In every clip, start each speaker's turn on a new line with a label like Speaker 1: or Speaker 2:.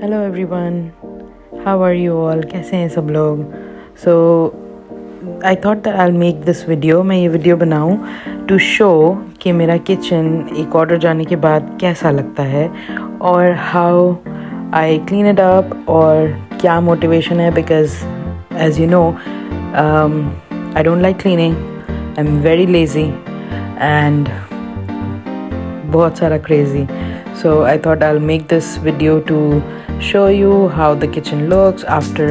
Speaker 1: Hello everyone, how are you all? कैसे हैं सब लोग? So I thought that I make this video. मैं ये वीडियो बनाऊं टू शो कि मेरा किचन एक ऑर्डर जाने के बाद कैसा लगता है और how I clean it up और क्या मोटिवेशन है। Because as you know I don't like cleaning, I am very lazy and बहुत सारा crazy. So I thought I'll make this video to show you how the kitchen looks after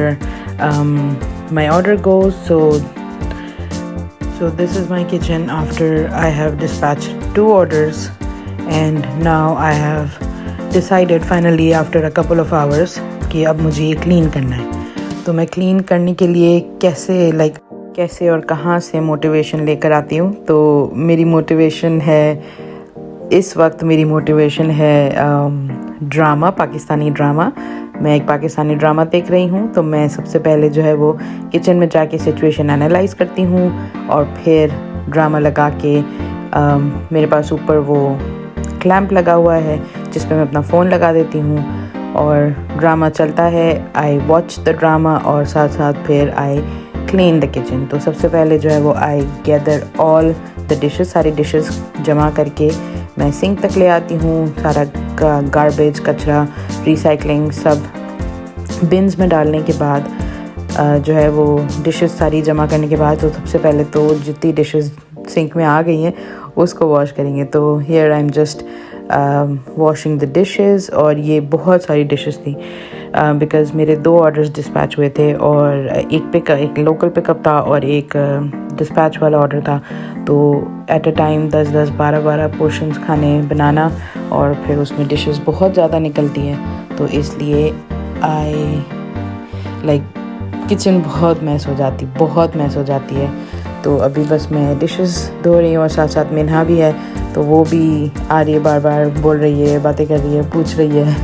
Speaker 1: my order goes. So this is my kitchen after I have dispatched 2 orders, and now I have decided finally after a couple of hours कि अब मुझे ये clean करना है। तो मैं clean करने के लिए कैसे और कहाँ से मोटिवेशन लेकर आती हूँ। तो मेरी मोटिवेशन है, इस वक्त मेरी मोटिवेशन है ड्रामा, पाकिस्तानी ड्रामा। मैं एक पाकिस्तानी ड्रामा देख रही हूँ, तो मैं सबसे पहले जो है वो किचन में जाके सिचुएशन एनालाइज करती हूँ और फिर ड्रामा लगा के मेरे पास ऊपर वो क्लैंप लगा हुआ है जिस पे मैं अपना फ़ोन लगा देती हूँ और ड्रामा चलता है। आई वॉच द ड्रामा और साथ साथ फिर आई क्लीन द किचन। तो सबसे पहले जो है वो I gather all the dishes, सारी डिशेस जमा करके मैं सिंक तक ले आती हूँ। सारा गार्बेज, कचरा, रिसाइकलिंग सब बिन्स में डालने के बाद जो है वो डिशेस सारी जमा करने के बाद तो सबसे पहले तो जितनी डिशेस सिंक में आ गई हैं उसको वॉश करेंगे। तो here I am just washing the dishes और ये बहुत सारी डिशेस थी बिकॉज़ मेरे 2 ऑर्डर्स डिस्पैच हुए थे और एक लोकल पिकअप था और एक डिस्पैच वाला ऑर्डर था। तो एट अ टाइम 10-10, 12-12 पोर्शंस खाने बनाना और फिर उसमें डिशेस बहुत ज़्यादा निकलती हैं, तो इसलिए किचन बहुत मैस हो जाती है। तो अभी बस मैं डिशेस धो रही हूँ और साथ साथ मिन्हा भी है, तो वो भी आ रही है, बार बार बोल रही है, बातें कर रही है, पूछ रही है।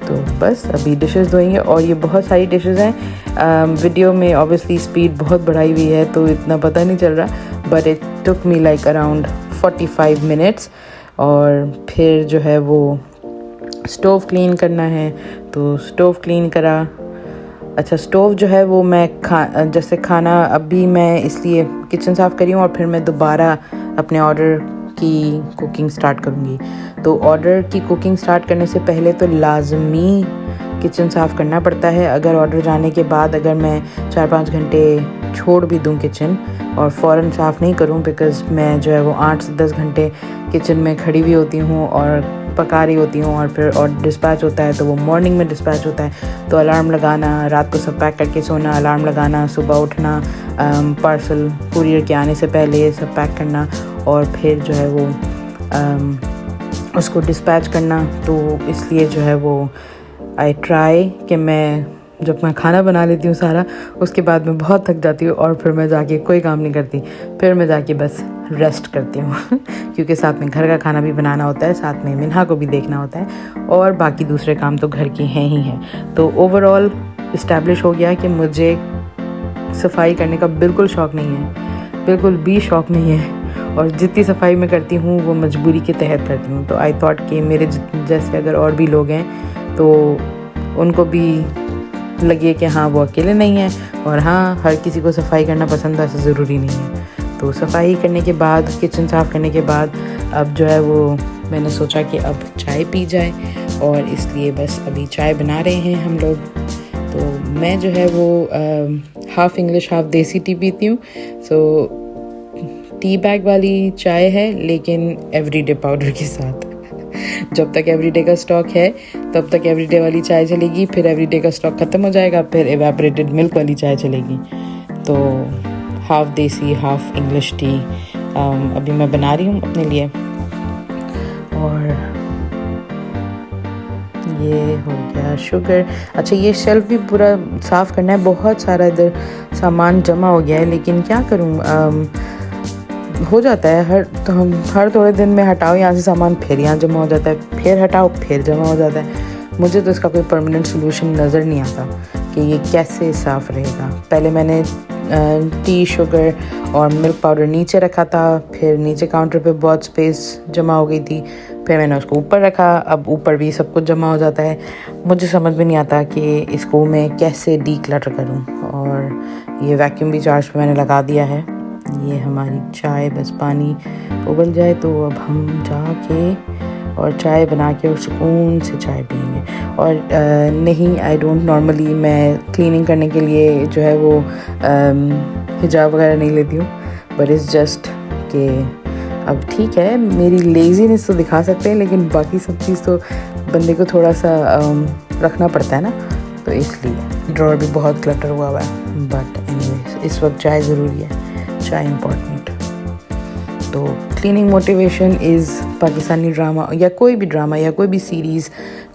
Speaker 1: तो बस अभी डिशेस धोएंगे और ये बहुत सारी डिशेस हैं। वीडियो में ऑब्वियसली स्पीड बहुत बढ़ाई हुई है तो इतना पता नहीं चल रहा, but it took me like around 45 minutes. और फिर जो है वो स्टोव क्लीन करना है, तो स्टोव क्लीन करा। अच्छा, स्टोव जो है वो मैं जैसे खाना अभी मैं इसलिए किचन साफ़ करी हूँ और फिर मैं दोबारा अपने ऑर्डर की कुकिंग स्टार्ट करूँगी। तो ऑर्डर की कुकिंग स्टार्ट करने से पहले तो लाजमी किचन साफ़ करना पड़ता है। अगर ऑर्डर जाने के बाद अगर मैं 4-5 घंटे छोड़ भी दूँ किचन और फ़ौरन साफ़ नहीं करूँ, बिकॉज़ मैं जो है वो 8 से 10 घंटे किचन में खड़ी हुई होती हूँ और पका रही होती हूँ और फिर और डिस्पैच होता है तो वो मॉर्निंग में डिस्पैच होता है। तो अलार्म लगाना, रात को सब पैक करके सोना, अलार्म लगाना, सुबह उठना, पार्सल कुरियर के आने से पहले सब पैक करना और फिर जो है वो उसको डिस्पैच करना। तो इसलिए जो है वो आई ट्राई कि जब मैं खाना बना लेती हूँ सारा, उसके बाद मैं बहुत थक जाती हूँ और फिर मैं जाके कोई काम नहीं करती, फिर मैं जाके बस रेस्ट करती हूँ क्योंकि साथ में घर का खाना भी बनाना होता है, साथ में मिन्हा को भी देखना होता है और बाकी दूसरे काम तो घर के हैं ही हैं। तो ओवरऑल इस्टेब्लिश हो गया कि मुझे सफाई करने का बिल्कुल शौक़ नहीं है, बिल्कुल भी शौक़ नहीं है, और जितनी सफाई मैं करती हूँ वो मजबूरी के तहत करती हूँ। तो आई थॉट कि मेरे जैसे अगर और भी लोग हैं तो उनको भी लगे कि हाँ वो अकेले नहीं हैं और हाँ हर किसी को सफाई करना पसंद है, ऐसा ज़रूरी नहीं है। तो सफाई करने के बाद, किचन साफ़ करने के बाद अब जो है वो मैंने सोचा कि अब चाय पी जाए और इसलिए बस अभी चाय बना रहे हैं हम लोग। तो मैं जो है वो हाफ़ इंग्लिश हाफ़ देसी टी पीती हूँ। सो टी बैग वाली चाय है लेकिन एवरीडे पाउडर के साथ। जब तक एवरीडे का स्टॉक है तब तक एवरीडे वाली चाय चलेगी, फिर एवरीडे का स्टॉक ख़त्म हो जाएगा, फिर एवेपोरेटेड मिल्क वाली चाय चलेगी। तो हाफ़ देसी हाफ़ इंग्लिश टी अभी मैं बना रही हूँ अपने लिए। और ये हो गया शुगर। अच्छा, ये शेल्फ भी पूरा साफ़ करना है, बहुत सारा इधर सामान जमा हो गया है, लेकिन क्या करूँ, हो जाता है हर थोड़े दिन में हटाओ यहाँ से सामान, फिर यहाँ जमा हो जाता है, फिर हटाओ फिर जमा हो जाता है। मुझे तो इसका कोई परमानेंट सोल्यूशन नज़र नहीं आता कि ये कैसे साफ़ रहेगा। पहले मैंने टी, शुगर और मिल्क पाउडर नीचे रखा था, फिर नीचे काउंटर पे बहुत स्पेस जमा हो गई थी, फिर मैंने उसको ऊपर रखा। अब ऊपर भी सब कुछ जमा हो जाता है। मुझे समझ में नहीं आता कि इसको मैं कैसे डी क्लटर करूँ। और ये वैक्यूम भी चार्ज पे मैंने लगा दिया है। ये हमारी चाय, बस पानी उबल जाए तो अब हम जाके और चाय बना के और सुकून से चाय पियेंगे। और नहीं, आई डोंट नॉर्मली मैं क्लीनिंग करने के लिए जो है वो हिजाब वगैरह नहीं लेती हूँ, बट इट्स जस्ट कि अब ठीक है, मेरी लेजीनेस तो दिखा सकते हैं, लेकिन बाकी सब चीज़ तो बंदे को थोड़ा सा रखना पड़ता है ना, तो इसलिए। ड्रॉर भी बहुत क्लटर हुआ हुआ है, बट एनीवेज इस वक्त चाय ज़रूरी है, चाय इम्पॉर्टेंट। तो cleaning motivation is Pakistani drama या कोई भी ड्रामा या कोई भी सीरीज़,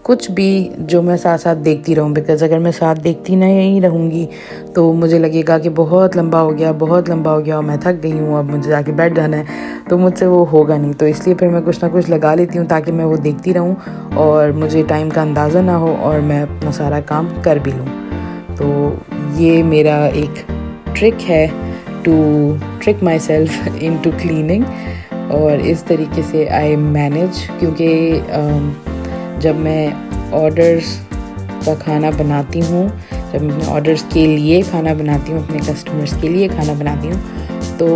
Speaker 1: कुछ भी जो मैं साथ साथ देखती रहूँ। बिकॉज़ अगर मैं साथ देखती नहीं रहूँगी तो मुझे लगेगा कि बहुत लंबा हो गया और मैं थक गई हूँ, अब मुझे जाके बैठ जाना है, तो मुझसे वो होगा नहीं। तो इसलिए फिर मैं कुछ ना कुछ लगा लेती हूँ ताकि मैं वो देखती रहूँ और मुझे टाइम का अंदाज़ा ना हो और मैं अपना सारा काम कर भी लूँ। तो ये मेरा एक ट्रिक है to trick myself into cleaning, और इस तरीके से आई मैनेज। क्योंकि जब मैं ऑर्डर्स का खाना बनाती हूँ, जब मैं ऑर्डर्स के लिए खाना बनाती हूँ, अपने कस्टमर्स के लिए खाना बनाती हूँ, तो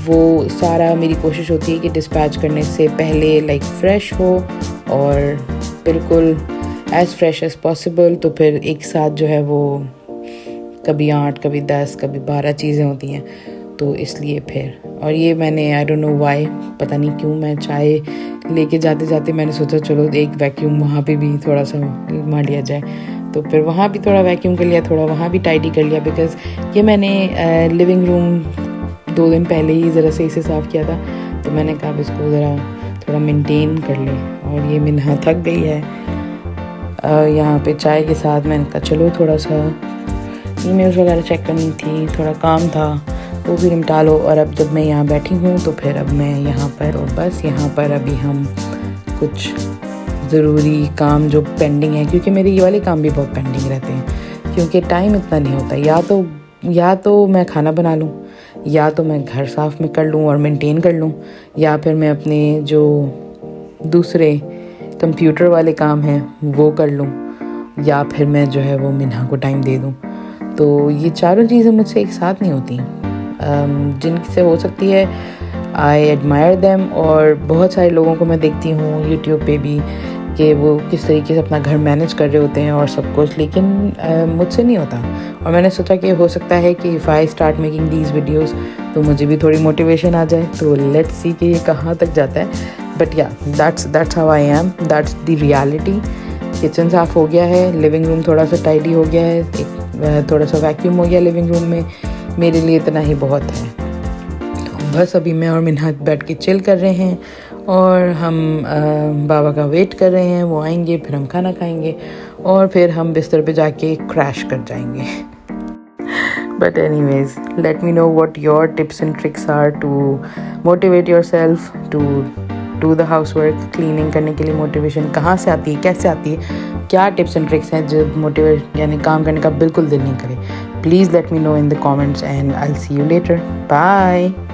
Speaker 1: वो सारा मेरी कोशिश होती है कि डिस्पैच करने से पहले लाइक फ्रेश हो और बिल्कुल एज़ फ्रेश एज़ पॉसिबल। तो फिर एक साथ जो है वो कभी 8, कभी 10, कभी 12 चीज़ें होती हैं, तो इसलिए फिर। और ये मैंने आई डोंट नो व्हाई, पता नहीं क्यों, मैं चाय लेके जाते जाते मैंने सोचा चलो एक वैक्यूम वहाँ पे भी थोड़ा सा मार लिया जाए, तो फिर वहाँ भी थोड़ा वैक्यूम कर लिया, थोड़ा वहाँ भी टाइडी कर लिया। बिकॉज़ ये मैंने लिविंग रूम 2 दिन पहले ही ज़रा सही से साफ़ किया था, तो मैंने कहा इसको ज़रा थोड़ा मेंटेन कर लें। और ये मिन्हा थक गई है यहाँ पे चाय के साथ। मैंने कहा चलो थोड़ा सा ईमेल्स वगैरह चेक करनी थी, थोड़ा काम था, वो भी निपटा लो। और अब जब मैं यहाँ बैठी हूँ तो फिर अब मैं यहाँ पर, और बस यहाँ पर अभी हम कुछ ज़रूरी काम जो पेंडिंग है, क्योंकि मेरे ये वाले काम भी बहुत पेंडिंग रहते हैं, क्योंकि टाइम इतना नहीं होता। या तो मैं खाना बना लूँ, या तो मैं घर साफ में कर लूँ और मेंटेन कर लूँ, या फिर मैं अपने जो दूसरे कंप्यूटर वाले काम हैं वो कर लूँ, या फिर मैं जो है वो मिन्हा को टाइम दे दूँ। तो ये चारों चीज़ें मुझसे एक साथ नहीं होती, जिनसे हो सकती है आई एडमायर देम। और बहुत सारे लोगों को मैं देखती हूँ यूट्यूब पे भी कि वो किस तरीके से अपना घर मैनेज कर रहे होते हैं और सब कुछ, लेकिन मुझसे नहीं होता। और मैंने सोचा कि हो सकता है कि if I start making these videos तो मुझे भी थोड़ी मोटिवेशन आ जाए। तो लेट्स सी कि ये कहाँ तक जाता है। बट या that's how I am, that's the reality. Kitchen साफ़ हो गया है, लिविंग रूम थोड़ा सा टाइडी हो गया है, थोड़ा सा वैक्यूम हो गया लिविंग रूम में, मेरे लिए इतना ही बहुत है। तो बस अभी मैं और मिन्हा बैठ के चिल कर रहे हैं और हम बाबा का वेट कर रहे हैं, वो आएंगे, फिर हम खाना खाएंगे और फिर हम बिस्तर पे जाके क्रैश कर जाएंगे। But anyways, let me know what your tips and tricks are to motivate yourself to do the housework. Cleaning करने के लिए मोटिवेशन कहाँ से आती है, कैसे आती है, क्या टिप्स एंड ट्रिक्स हैं जो मोटिवेट यानी काम करने का बिल्कुल दिल नहीं करे। Please let me know in the comments and I'll see you later. Bye.